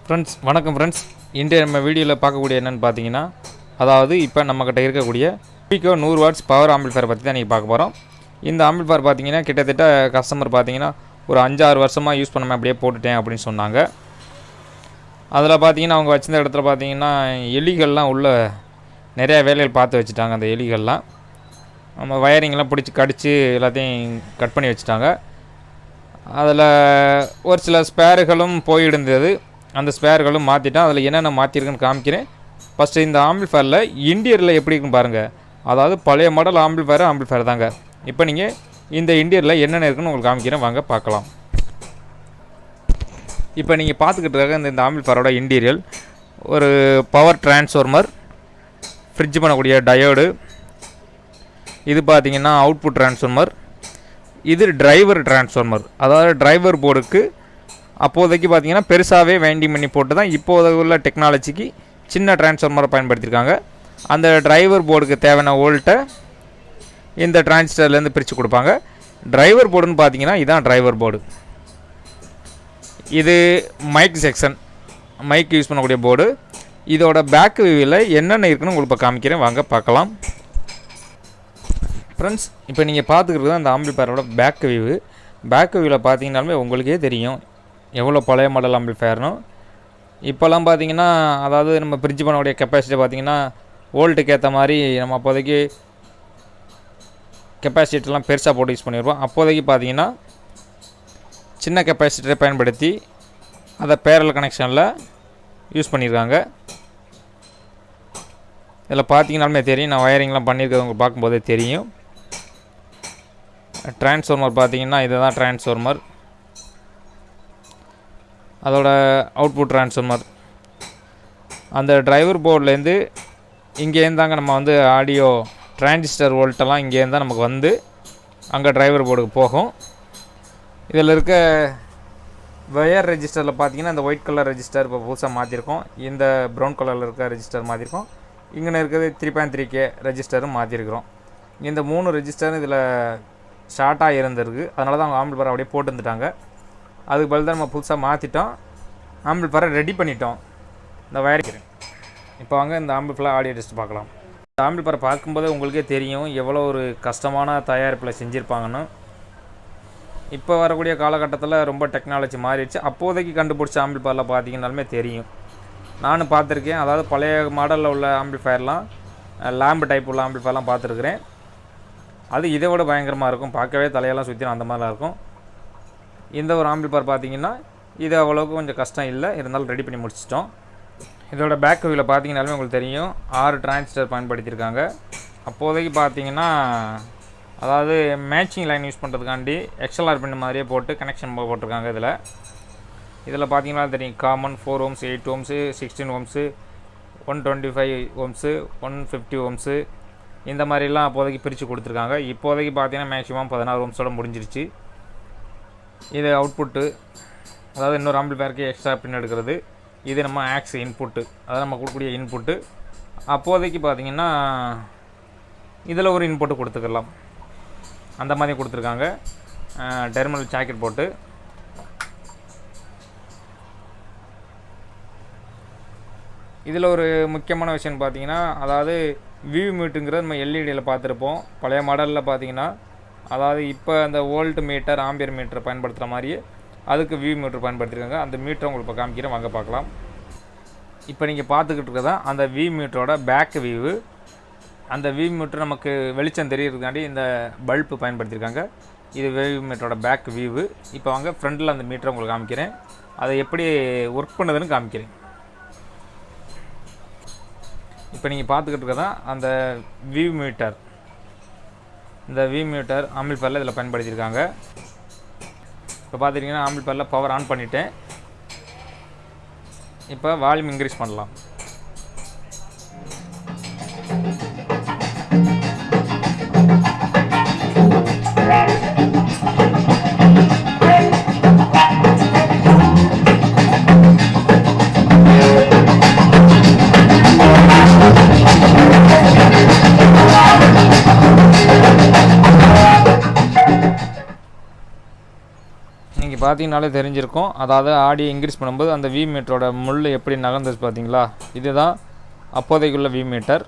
Friends வணக்கம் friends. இன்றைய நம்ம வீடியோவில் பார்க்கக்கூடிய என்னென்னு பார்த்தீங்கன்னா, அதாவது இப்போ நம்மக்கிட்ட இருக்கக்கூடிய tivico 100 வாட்ஸ் பவர் ஆம்பிளிஃபயர் பற்றி தான் நீங்கள் பார்க்க போகிறோம். இந்த ஆம்பிளிஃபயர் பார்த்தீங்கன்னா கிட்டத்தட்ட கஸ்டமர் பார்த்தீங்கன்னா ஒரு 5-6 வருஷமாக யூஸ் பண்ணாமல் அப்படியே போட்டுட்டேன் அப்படின்னு சொன்னாங்க. அதில் பார்த்தீங்கன்னா அவங்க வச்சிருந்த இடத்துல பார்த்தீங்கன்னா எலிகள்லாம் உள்ள நிறையா வேலைகள் பார்த்து வச்சுட்டாங்க. அந்த எலிகள்லாம் நம்ம வயரிங்லாம் பிடிச்சி கடித்து எல்லாத்தையும் கட் பண்ணி வச்சுட்டாங்க. அதில் ஒரு சில ஸ்பேர்களும் போயிருந்தது. அந்த ஸ்பேர்களும் மாற்றிட்டேன். அதில் என்னென்ன மாற்றிருக்குன்னு காமிக்கிறேன். ஃபஸ்ட்டு இந்த ஆம்பிளிஃபயரில் இன்டீரியரில் எப்படி இருக்குன்னு பாருங்கள். அதாவது பழைய மாடல் ஆம்பிளிஃபயர் தாங்க. இப்போ நீங்கள் இந்த இன்டீரியரில் என்னென்ன இருக்குன்னு உங்களுக்கு காமிக்கிறேன், வாங்க பார்க்கலாம். இப்போ நீங்கள் பார்த்துக்கிட்டு இருக்க இந்த ஆம்பிளிஃபயரோட இன்டீரியல் ஒரு பவர் டிரான்ஸ்ஃபார்மர், ஃப்ரிட்ஜ் பண்ணக்கூடிய டயோடு, இது பார்த்தீங்கன்னா அவுட்புட் டிரான்ஸ்ஃபார்மர், இது டிரைவர் டிரான்ஸ்ஃபார்மர். அதாவது டிரைவர் போர்டுக்கு அப்போதைக்கு பார்த்தீங்கன்னா பெருசாகவே வைண்டிங் பண்ணி போட்டு தான் இப்போது உள்ள டெக்னாலஜிக்கு சின்ன டிரான்ஸ்ஃபார்மரை பயன்படுத்தியிருக்காங்க. அந்த டிரைவர் போர்டுக்கு தேவையான வோல்ட்டை இந்த டிரான்சிஸ்டர்லேருந்து பிரித்து கொடுப்பாங்க. டிரைவர் போர்டுன்னு பார்த்தீங்கன்னா இதுதான் டிரைவர் போர்டு. இது மைக் செக்ஷன், மைக் யூஸ் பண்ணக்கூடிய போர்டு. இதோட பேக் வியூவில் என்னென்ன இருக்குன்னு உங்களுக்கு இப்போ காமிக்கிறேன், வாங்க பார்க்கலாம். ஃப்ரெண்ட்ஸ், இப்போ நீங்கள் பார்த்துக்கிறது அந்த ஆம்பிளிஃபயரோட பேக் வியூவில் பார்த்தீங்கன்னாலுமே உங்களுக்கே தெரியும் எவ்வளோ பழைய மாடல் ஆம்பிளிஃபயர்னு. இப்போல்லாம் பார்த்தீங்கன்னா அதாவது நம்ம ஃப்ரிட்ஜ் பண்ணக்கூடிய கெப்பாசிட்டி பார்த்தீங்கன்னா வோல்ட்டுக்கு ஏற்ற மாதிரி நம்ம அப்போதைக்கு கெப்பாசிட்டர்லாம் பெருசாக போட்டு யூஸ் பண்ணிடுவோம். அப்போதைக்கு பார்த்தீங்கன்னா சின்ன கெப்பாசிட்டரை பயன்படுத்தி அதை பேரல் கனெக்ஷனில் யூஸ் பண்ணியிருக்காங்க. இதில் பார்த்தீங்கன்னாலுமே தெரியும், நான் வயரிங்லாம் பண்ணியிருக்கிறது உங்களுக்கு பார்க்கும்போதே தெரியும். டிரான்ஸ்ஃபார்மர் பார்த்தீங்கன்னா இதுதான் டிரான்ஸ்ஃபார்மர், அதோட அவுட்புட் டிரான்ஸ்ஃபார்மர். அந்த டிரைவர் போர்ட்லேருந்து இங்கேருந்தாங்க நம்ம வந்து ஆடியோ டிரான்சிஸ்டர் வோல்ட்டெல்லாம் இங்கேருந்தால் நமக்கு வந்து அங்கே டிரைவர் போர்டுக்கு போகும். இதில் இருக்க வயர் ரெஜிஸ்டரில் பார்த்தீங்கன்னா இந்த ஒயிட் கலர் ரெஜிஸ்டர் இப்போ புதுசாக மாற்றிருக்கோம். இந்த ப்ரௌன் கலரில் இருக்க ரெஜிஸ்டர் மாற்றிருக்கோம். இங்கே இருக்கிறது 3.3K ரெஜிஸ்டரும் மாற்றிருக்கிறோம். இந்த 3 ரெஜிஸ்டரும் இதில் ஷார்ட்டாக இருந்திருக்கு. அதனால தான் அவங்க ஆம்பிளிஃபயர் அப்படியே போட்டு வந்துட்டாங்க. அதுக்கு பதில் தான் நம்ம புதுசாக மாற்றிட்டோம், ஆம்பிளிஃபயரை ரெடி பண்ணிட்டோம். இந்த வயரிங் இப்போ வாங்க இந்த ஆம்பிளிஃபயர் ஆடியோ டெஸ்ட் பார்க்கலாம். இந்த ஆம்பிளிஃபயரை பார்க்கும்போதே உங்களுக்கே தெரியும் எவ்வளோ ஒரு கஷ்டமான தயாரிப்பில் செஞ்சுருப்பாங்கன்னு. இப்போ வரக்கூடிய காலகட்டத்தில் ரொம்ப டெக்னாலஜி மாறிடுச்சு. அப்போதைக்கு கண்டுபிடிச்ச ஆம்பிளிஃபயரில் பார்த்தீங்கன்னாலுமே தெரியும், நானும் பார்த்துருக்கேன். அதாவது பழைய மாடலில் உள்ள ஆம்பிளிஃபயர்லாம், லேம்பு டைப் உள்ள ஆம்பிளிஃபயர்லாம் பார்த்துருக்குறேன். அது இதை விட பயங்கரமாக இருக்கும், பார்க்கவே தலையெல்லாம் சுற்றிடும், அந்த மாதிரிலாம் இருக்கும். இந்த ஒரு ஆம்பிளிஃபயர் பார்த்தீங்கன்னா இது அவ்வளோக்கு கொஞ்சம் கஷ்டம் இல்லை, இருந்தாலும் ரெடி பண்ணி முடிச்சிட்டோம். இதோட பேக் வியூவில் பார்த்தீங்கன்னாலுமே உங்களுக்கு தெரியும் 6 டிரான்சிஸ்டர் பயன்படுத்தியிருக்காங்க. அப்போதைக்கு பார்த்தீங்கன்னா அதாவது மேட்சிங் லைன் யூஸ் பண்ணுறதுக்காண்டி XLR பின் மாதிரியே போட்டு கனெக்ஷன் போட்டிருக்காங்க. இதில் பார்த்தீங்கன்னா தெரியும் common 4 ohms, 8 ohms, 16 ohms, 125 ohms, 150 ohms இந்த மாதிரிலாம் அப்போதைக்கு பிரித்து கொடுத்துருக்காங்க. இப்போதைக்கு பார்த்தீங்கன்னா மேக்ஸிமம் 16 ohmஸோட முடிஞ்சிருச்சு. இது அவுட்புட்டு, அதாவது இன்னொரு ஆம்பிளிஃபயருக்கு எக்ஸ்ட்ரா பின் எடுக்கிறது. இது நம்ம ஆக்ஸ் இன்புட்டு, அதாவது நம்ம கொடுக்கக்கூடிய இன்புட்டு. அப்போதைக்கு பார்த்திங்கன்னா இதில் ஒரு இன்புட்டு கொடுத்துக்கலாம், அந்த மாதிரி கொடுத்துருக்காங்க. டெர்மினல் ஜாக்கெட் போட்டு இதில் ஒரு முக்கியமான விஷயம் பார்த்திங்கன்னா, அதாவது வியூ மீட்டுங்கிறது நம்ம எல்இடியில் பார்த்துருப்போம். பழைய மாடலில் பார்த்திங்கன்னா அதாவது இப்போ அந்த வோல்ட் மீட்டர், ஆம்பியர் மீட்டர் பயன்படுத்துகிற மாதிரியே அதுக்கு வியூ மீட்டர் பயன்படுத்தியிருக்காங்க. அந்த மீட்டரை உங்களுக்கு இப்போ காமிக்கிறேன், வாங்க பார்க்கலாம். இப்போ நீங்கள் பார்த்துக்கிட்டு இருக்கதான் அந்த வியூ மீட்டரோட பேக் வியூ. அந்த வியூ மீட்டர் நமக்கு வெளிச்சம் தெரியறதுக்காண்டி இந்த பல்பு பயன்படுத்தியிருக்காங்க. இது வியூ மீட்டரோட பேக் வியூ. இப்போ வாங்க ஃப்ரண்டில் அந்த மீட்டரை உங்களுக்கு காமிக்கிறேன், அதை எப்படி ஒர்க் பண்ணுதுன்னு காமிக்கிறேன். இப்போ நீங்கள் பார்த்துக்கிட்டு இருக்கதான் அந்த வியூ மீட்டர். இந்த வியூ மீட்டர் ஆம்பிளிஃபயரில் இதில் பயன்படுத்தியிருக்காங்க. இப்போ பார்த்துட்டிங்கன்னா ஆம்பிளிஃபயரில் பவர் ஆன் பண்ணிவிட்டேன். இப்போ வால்யூம் இன்க்ரீஸ் பண்ணலாம். நீங்கள் பார்த்தீங்கனாலே தெரிஞ்சிருக்கும். அதாவது ஆடியோ இன்க்ரீஸ் பண்ணும்போது அந்த வி மீட்டரோட முள் எப்படி நகர்ந்துச்சு பார்த்தீங்களா? இதுதான் அப்போதைக்குள்ள வி மீட்டர்.